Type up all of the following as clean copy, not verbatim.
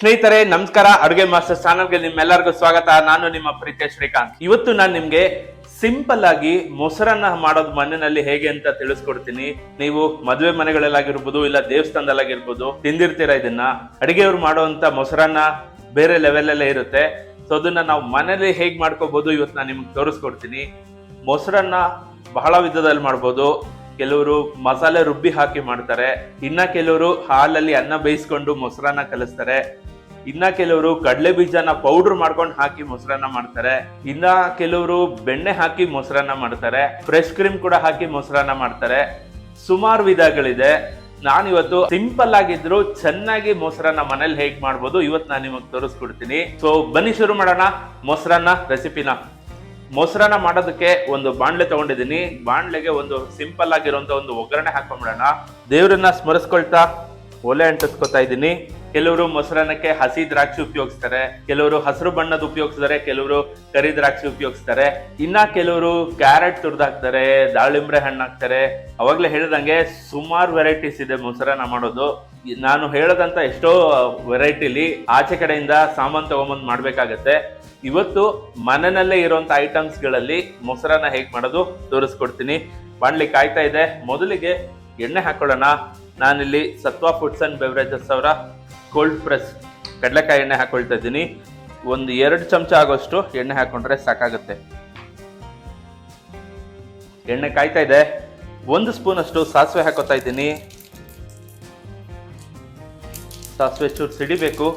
ಸ್ನೇಹಿತರೆ ನಮಸ್ಕಾರ. ಅಡುಗೆ ಮಾಸ್ಟರ್ ಚಾನಲ್ಗೆ ನಿಮ್ಮೆಲ್ಲರಿಗೂ ಸ್ವಾಗತ. ನಾನು ನಿಮ್ಮ ಪ್ರೀತಿಯ ಶ್ರೀಕಾಂತ್. ಇವತ್ತು ನಾನು ನಿಮ್ಗೆ ಸಿಂಪಲ್ ಆಗಿ ಮೊಸರನ್ನ ಮಾಡೋದು ಮನೆಯಲ್ಲಿ ಹೇಗೆ ಅಂತ ತಿಳಿಸ್ಕೊಡ್ತೀನಿ. ನೀವು ಮದುವೆ ಮನೆಗಳಲ್ಲಾಗಿರ್ಬೋದು, ಇಲ್ಲ ದೇವಸ್ಥಾನದಲ್ಲಾಗಿರ್ಬೋದು ತಿಂದಿರ್ತೀರಾ ಇದನ್ನ. ಅಡಿಗೆಯವ್ರು ಮಾಡುವಂತ ಮೊಸರನ್ನ ಬೇರೆ ಲೆವೆಲ್ ಅಲ್ಲೇ ಇರುತ್ತೆ. ಸೊ ಅದನ್ನ ನಾವು ಮನೇಲಿ ಹೇಗ್ ಮಾಡ್ಕೋಬಹುದು ಇವತ್ತು ನಾನು ನಿಮ್ಗೆ ತೋರಿಸ್ಕೊಡ್ತೀನಿ. ಮೊಸರನ್ನ ಬಹಳ ವಿಧದಲ್ಲಿ ಮಾಡ್ಬೋದು. ಕೆಲವರು ಮಸಾಲೆ ರುಬ್ಬಿ ಹಾಕಿ ಮಾಡ್ತಾರೆ, ಇನ್ನ ಕೆಲವರು ಹಾಲಲ್ಲಿ ಅನ್ನ ಬೇಯಿಸ್ಕೊಂಡು ಮೊಸರನ್ನ ಕಲಿಸ್ತಾರೆ, ಇನ್ನ ಕೆಲವರು ಕಡಲೆ ಬೀಜನ ಪೌಡರ್ ಮಾಡ್ಕೊಂಡು ಹಾಕಿ ಮೊಸರನ್ನ ಮಾಡ್ತಾರೆ, ಇನ್ನ ಕೆಲವರು ಬೆಣ್ಣೆ ಹಾಕಿ ಮೊಸರನ್ನ ಮಾಡ್ತಾರೆ, ಫ್ರೆಶ್ ಕ್ರೀಮ್ ಕೂಡ ಹಾಕಿ ಮೊಸರನ್ನ ಮಾಡ್ತಾರೆ. ಸುಮಾರು ವಿಧಗಳಿದೆ. ನಾನಿವತ್ತು ಸಿಂಪಲ್ ಆಗಿದ್ರು ಚೆನ್ನಾಗಿ ಮೊಸರನ್ನ ಮನೇಲಿ ಹೇಗ್ ಮಾಡ್ಬೋದು ಇವತ್ತು ನಾನು ನಿಮಗೆ ತೋರಿಸ್ಕೊಡ್ತೀನಿ. ಸೊ ಬನ್ನಿ ಶುರು ಮಾಡೋಣ ಮೊಸರನ್ನ ರೆಸಿಪಿನ. ಮೊಸರನ್ನ ಮಾಡೋದಕ್ಕೆ ಒಂದು ಬಾಣ್ಲೆ ತಗೊಂಡಿದ್ದೀನಿ. ಬಾಣ್ಲೆಗೆ ಒಂದು ಸಿಂಪಲ್ ಆಗಿರುವಂತ ಒಂದು ಒಗ್ಗರಣೆ ಹಾಕೊಂಡ್ಬಿಡೋಣ. ದೇವ್ರನ್ನ ಸ್ಮರಿಸ್ಕೊಳ್ತಾ ಒಲೆ ಅಂಟಿಸ್ಕೊತಾ ಇದ್ದೀನಿ. ಕೆಲವರು ಮೊಸರನ್ನಕ್ಕೆ ಹಸಿ ದ್ರಾಕ್ಷಿ ಉಪಯೋಗಿಸ್ತಾರೆ, ಕೆಲವರು ಹಸಿರು ಬಣ್ಣದ ಉಪಯೋಗಿಸ್ತಾರೆ, ಕೆಲವರು ಕರಿ ದ್ರಾಕ್ಷಿ ಉಪಯೋಗಿಸ್ತಾರೆ, ಇನ್ನ ಕೆಲವರು ಕ್ಯಾರೆಟ್ ತುರ್ದಾಕ್ತಾರೆ, ದಾಳಿಂಬ್ರೆ ಹಣ್ಣು ಹಾಕ್ತಾರೆ. ಅವಾಗ್ಲೇ ಹೇಳ್ದಂಗೆ ಸುಮಾರು ವೆರೈಟೀಸ್ ಇದೆ ಮೊಸರನ್ನ ಮಾಡೋದು. ನಾನು ಹೇಳದಂತ ಎಷ್ಟೋ ವೆರೈಟಿಲಿ ಆಚೆ ಕಡೆಯಿಂದ ಸಾಮಾನು ತಗೊಂಬಂದು ಮಾಡ್ಬೇಕಾಗತ್ತೆ. ಇವತ್ತು ಮನೆಯಲ್ಲೇ ಇರುವಂತ ಐಟಮ್ಸ್ ಗಳಲ್ಲಿ ಮೊಸರನ್ನ ಹೇಗ್ ಮಾಡೋದು ತೋರಿಸ್ಕೊಡ್ತೀನಿ. ಬಾಣ್ಲಿ ಕಾಯ್ತಾ ಇದೆ. ಮೊದಲಿಗೆ ಎಣ್ಣೆ ಹಾಕೊಳ್ಳೋಣ. ನಾನಿಲ್ಲಿ ಸತ್ವ ಫುಡ್ಸ್ ಅಂಡ್ ಬೆವರೇಜಸ್ ಅವರ ಕೋಲ್ಡ್ ಪ್ರೆಸ್ ಕಡಲೆಕಾಯಿ ಎಣ್ಣೆ ಹಾಕೊಳ್ತಾ ಇದ್ದೀನಿ. ಒಂದು 2 ಚಮಚ ಆಗೋಷ್ಟು ಎಣ್ಣೆ ಹಾಕೊಂಡ್ರೆ ಸಾಕಾಗುತ್ತೆ. ಎಣ್ಣೆ ಕಾಯ್ತಾ ಇದೆ. 1 ಸ್ಪೂನ್ ಅಷ್ಟು ಸಾಸಿವೆ ಹಾಕೋತಾ ಇದ್ದೀನಿ. ಸಾಸಿವೆ ಚೂರು ಸಿಡಿಬೇಕು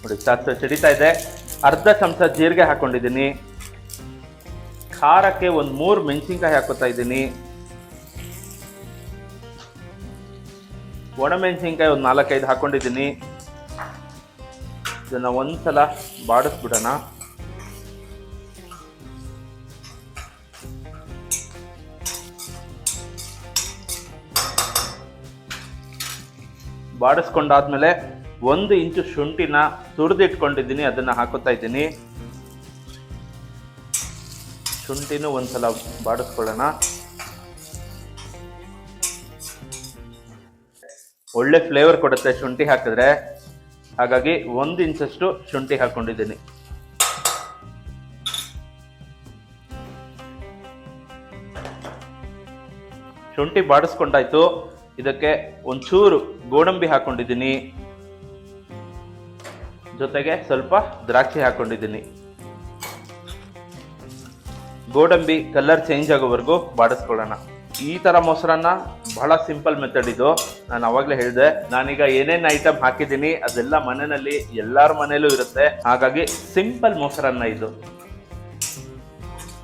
ನೋಡಿ. ಸಾಸಿವೆ ಸಿಡಿತಾ ಇದೆ. ಅರ್ಧ ಚಮಚ ಜೀರಿಗೆ ಹಾಕೊಂಡಿದ್ದೀನಿ. ಖಾರಕ್ಕೆ ಒಂದು 3 ಮೆಣಸಿನ್ಕಾಯಿ ಹಾಕೋತಾ ಇದ್ದೀನಿ. ಒಣಮೆಣಸಿನ್ಕಾಯಿ ಒಂದು 4-5 ಹಾಕೊಂಡಿದ್ದೀನಿ. ಇದನ್ನ ಒಂದ್ಸಲ ಬಾಡಿಸ್ಬಿಡೋಣ. ಬಾಡಿಸ್ಕೊಂಡಾದ್ಮೇಲೆ 1 ಇಂಚು ಶುಂಠಿನ ತುರಿದಿಟ್ಕೊಂಡಿದ್ದೀನಿ, ಅದನ್ನ ಹಾಕೋತಾ ಇದ್ದೀನಿ. ಶುಂಠಿನೂ ಒಂದ್ಸಲ ಬಾಡಿಸ್ಕೊಳ್ಳೋಣ. ಒಳ್ಳೆ ಫ್ಲೇವರ್ ಕೊಡುತ್ತೆ ಶುಂಠಿ ಹಾಕಿದ್ರೆ, ಹಾಗಾಗಿ 1 ಇಂಚಷ್ಟು ಶುಂಠಿ ಹಾಕೊಂಡಿದ್ದೀನಿ. ಶುಂಠಿ ಬಾಡಿಸ್ಕೊಂಡಾಯ್ತು. ಇದಕ್ಕೆ ಒಂಚೂರು ಗೋಡಂಬಿ ಹಾಕೊಂಡಿದ್ದೀನಿ, ಜೊತೆಗೆ ಸ್ವಲ್ಪ ದ್ರಾಕ್ಷಿ ಹಾಕೊಂಡಿದ್ದೀನಿ. ಗೋಡಂಬಿ ಕಲರ್ ಚೇಂಜ್ ಆಗೋವರೆಗೂ ಬಾಡಿಸ್ಕೊಳ್ಳೋಣ. ಈ ತರ ಮೊಸರನ್ನ ಬಹಳ ಸಿಂಪಲ್ ಮೆಥಡ್ ಇದು. ನಾನು ಅವಾಗಲೇ ಹೇಳಿದೆ, ನಾನೀಗ ಏನೇನು ಐಟಮ್ ಹಾಕಿದ್ದೀನಿ ಅದೆಲ್ಲ ಮನೆಯಲ್ಲಿ ಎಲ್ಲಾರ ಮನೇಲೂ ಇರುತ್ತೆ. ಹಾಗಾಗಿ ಸಿಂಪಲ್ ಮೊಸರನ್ನ ಇದು.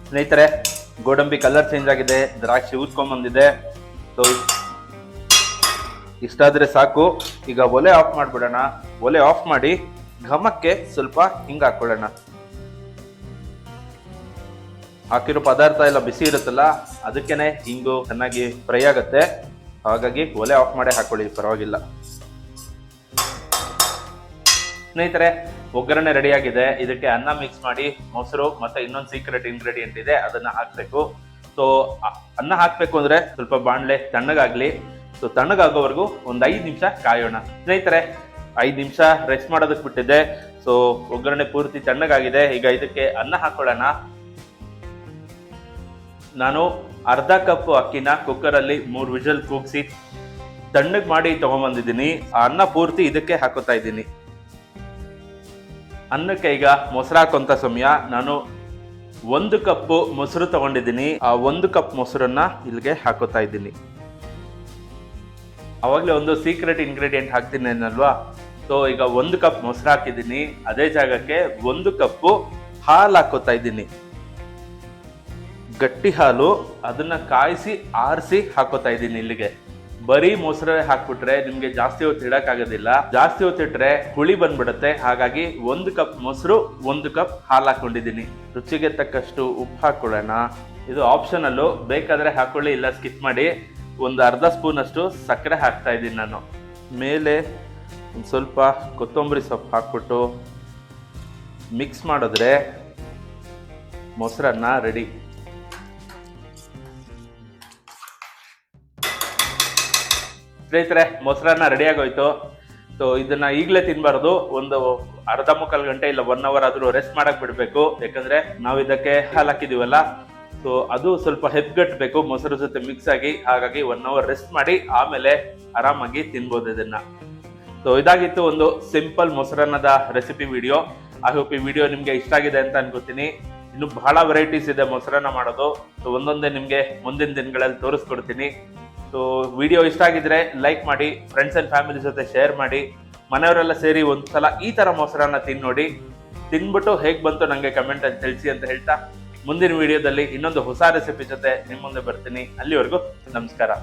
ಸ್ನೇಹಿತರೆ, ಗೋಡಂಬಿ ಕಲರ್ ಚೇಂಜ್ ಆಗಿದೆ, ದ್ರಾಕ್ಷಿ ಊದ್ಕೊಂಡ್ಬಂದಿದೆ. ಸೊ ಇಷ್ಟಾದ್ರೆ ಸಾಕು. ಈಗ ಒಲೆ ಆಫ್ ಮಾಡ್ಬಿಡೋಣ. ಒಲೆ ಆಫ್ ಮಾಡಿ ಘಮಕ್ಕೆ ಸ್ವಲ್ಪ ಹಿಂಗ್ ಹಾಕೊಳ್ಳೋಣ. ಹಾಕಿರೋ ಪದಾರ್ಥ ಎಲ್ಲ ಬಿಸಿ ಇರುತ್ತಲ್ಲ, ಅದಕ್ಕೇನೆ ಹಿಂಗು ಚೆನ್ನಾಗಿ ಫ್ರೈ ಆಗುತ್ತೆ. ಹಾಗಾಗಿ ಒಲೆ ಆಫ್ ಮಾಡಿ ಹಾಕೊಳ್ಳಿ, ಪರವಾಗಿಲ್ಲ. ಸ್ನೇಹಿತರೆ, ಒಗ್ಗರಣೆ ರೆಡಿ ಆಗಿದೆ. ಇದಕ್ಕೆ ಅನ್ನ ಮಿಕ್ಸ್ ಮಾಡಿ ಮೊಸರು ಮತ್ತೆ ಇನ್ನೊಂದು ಸೀಕ್ರೆಟ್ ಇಂಗ್ರೀಡಿಯೆಂಟ್ ಇದೆ, ಅದನ್ನ ಹಾಕ್ಬೇಕು. ಸೊ ಅನ್ನ ಹಾಕ್ಬೇಕು ಅಂದ್ರೆ ಸ್ವಲ್ಪ ಬಾಣ್ಲೆ ತಣ್ಣಗಾಗ್ಲಿ. ಸೊ ತಣ್ಣಗಾಗೋವರೆಗೂ ಒಂದು 5 ನಿಮಿಷ ಕಾಯೋಣ. ಸ್ನೇಹಿತರೆ, 5 ನಿಮಿಷ ರೆಸ್ಟ್ ಮಾಡೋದಕ್ಕೆ ಬಿಟ್ಟಿದ್ದೆ. ಸೊ ಒಗ್ಗರಣೆ ಪೂರ್ತಿ ತಣ್ಣಗಾಗಿದೆ. ಈಗ ಇದಕ್ಕೆ ಅನ್ನ ಹಾಕೊಳ್ಳೋಣ. ನಾನು ಅರ್ಧ ಕಪ್ ಅಕ್ಕಿನ ಕುಕ್ಕರಲ್ಲಿ 3 ವಿಷಲ್ ಕೂಗಿಸಿ ತಣ್ಣಗೆ ಮಾಡಿ ತಗೊಂಡ್ಬಂದಿದ್ದೀನಿ. ಆ ಅನ್ನ ಪೂರ್ತಿ ಇದಕ್ಕೆ ಹಾಕೋತಾ ಇದ್ದೀನಿ. ಅನ್ನಕ್ಕೆ ಈಗ ಮೊಸರು ಹಾಕೋಂಥ ಸಮಯ. ನಾನು 1 ಕಪ್ ಮೊಸರು ತಗೊಂಡಿದ್ದೀನಿ. ಆ 1 ಕಪ್ ಮೊಸರನ್ನ ಇಲ್ಲಿಗೆ ಹಾಕೋತಾ ಇದ್ದೀನಿ. ಅವಾಗಲೇ ಒಂದು ಸೀಕ್ರೆಟ್ ಇಂಗ್ರೀಡಿಯೆಂಟ್ ಹಾಕ್ತೀನಿ ಅನ್ನಲ್ವಾ. ಸೊ ಈಗ 1 ಕಪ್ ಮೊಸರು ಹಾಕಿದ್ದೀನಿ. ಅದೇ ಜಾಗಕ್ಕೆ 1 ಕಪ್ ಹಾಲು ಹಾಕೋತಾ ಇದ್ದೀನಿ. ಗಟ್ಟಿ ಹಾಲು, ಅದನ್ನ ಕಾಯಿಸಿ ಆರಿಸಿ ಹಾಕೋತಾ ಇದ್ದೀನಿ ಇಲ್ಲಿಗೆ. ಬರೀ ಮೊಸರೇ ಹಾಕ್ಬಿಟ್ರೆ ನಿಮ್ಗೆ ಜಾಸ್ತಿ ಹೊತ್ತು ಇಡಕ್ಕಾಗೋದಿಲ್ಲ. ಜಾಸ್ತಿ ಹೊತ್ತಿಟ್ರೆ ಹುಳಿ ಬಂದ್ಬಿಡುತ್ತೆ. ಹಾಗಾಗಿ 1 ಕಪ್ ಮೊಸರು, 1 ಕಪ್ ಹಾಲು ಹಾಕೊಂಡಿದ್ದೀನಿ. ರುಚಿಗೆ ತಕ್ಕಷ್ಟು ಉಪ್ಪು ಹಾಕೊಳ್ಳೋಣ. ಇದು ಆಪ್ಷನಲ್ಲು, ಬೇಕಾದ್ರೆ ಹಾಕೊಳ್ಳಿ, ಇಲ್ಲ ಸ್ಕಿಪ್ ಮಾಡಿ. ಒಂದು ಅರ್ಧ ಸ್ಪೂನ್ ಅಷ್ಟು ಸಕ್ಕರೆ ಹಾಕ್ತಾ ಇದ್ದೀನಿ ನಾನು. ಮೇಲೆ ಒಂದು ಸ್ವಲ್ಪ ಕೊತ್ತಂಬರಿ ಸೊಪ್ಪು ಹಾಕ್ಬಿಟ್ಟು ಮಿಕ್ಸ್ ಮಾಡಿದ್ರೆ ಮೊಸರನ್ನ ರೆಡಿ. ಸ್ನೇಹಿತರೆ, ಮೊಸರನ್ನ ರೆಡಿ ಆಗೋಯ್ತು. ಸೊ ಇದನ್ನ ಈಗಲೇ ತಿನ್ಬಾರ್ದು, ಒಂದು ಅರ್ಧ ಮುಕ್ಕಾಲು ಗಂಟೆ ಇಲ್ಲ 1 ಅವರ್ ಆದ್ರೂ ರೆಸ್ಟ್ ಮಾಡಕ್ ಬಿಡ್ಬೇಕು. ಯಾಕಂದ್ರೆ ನಾವು ಇದಕ್ಕೆ ಹಾಲು ಹಾಕಿದೀವಲ್ಲ, ಸೊ ಅದು ಸ್ವಲ್ಪ ಹೆಪ್ಗಟ್ಬೇಕು ಮೊಸರು ಜೊತೆ ಮಿಕ್ಸ್ ಆಗಿ. ಹಾಗಾಗಿ 1 ಅವರ್ ರೆಸ್ಟ್ ಮಾಡಿ ಆಮೇಲೆ ಆರಾಮಾಗಿ ತಿನ್ಬೋದು ಇದನ್ನ. ಸೊ ಇದಾಗಿತ್ತು ಒಂದು ಸಿಂಪಲ್ ಮೊಸರನ್ನದ ರೆಸಿಪಿ ವಿಡಿಯೋ. ಐ ಹೋಪ್ ಈ ವಿಡಿಯೋ ನಿಮ್ಗೆ ಇಷ್ಟ ಆಗಿದೆ ಅಂತ ಅನ್ಕೋತೀನಿ. ಇನ್ನು ಬಹಳ ವೆರೈಟೀಸ್ ಇದೆ ಮೊಸರನ್ನ ಮಾಡೋದು. ಸೊ ಒಂದೊಂದೇ ನಿಮ್ಗೆ ಮುಂದಿನ ದಿನಗಳಲ್ಲಿ ತೋರಿಸ್ಕೊಡ್ತೀನಿ. ಸೊ ವಿಡಿಯೋ ಇಷ್ಟ ಆಗಿದ್ರೆ ಲೈಕ್ ಮಾಡಿ, ಫ್ರೆಂಡ್ಸ್ ಅಂಡ್ ಫ್ಯಾಮಿಲಿ ಜೊತೆ ಶೇರ್ ಮಾಡಿ, ಮನೆಯವರೆಲ್ಲ ಸೇರಿ ಒಂದ್ಸಲ ಈ ತರ ಮೊಸರನ್ನ ತಿನ್ನೋಡಿ. ತಿನ್ಬಿಟ್ಟು ಹೇಗ್ ಬಂತು ನಂಗೆ ಕಮೆಂಟ್ ಅಲ್ಲಿ ತಿಳಿಸಿ ಅಂತ ಹೇಳ್ತಾ ಮುಂದಿನ ವಿಡಿಯೋದಲ್ಲಿ ಇನ್ನೊಂದು ಹೊಸ ರೆಸಿಪಿ ಜೊತೆ ನಿಮ್ಮ ಮುಂದೆ ಬರ್ತೀನಿ. ಅಲ್ಲಿವರೆಗೂ ನಮಸ್ಕಾರ.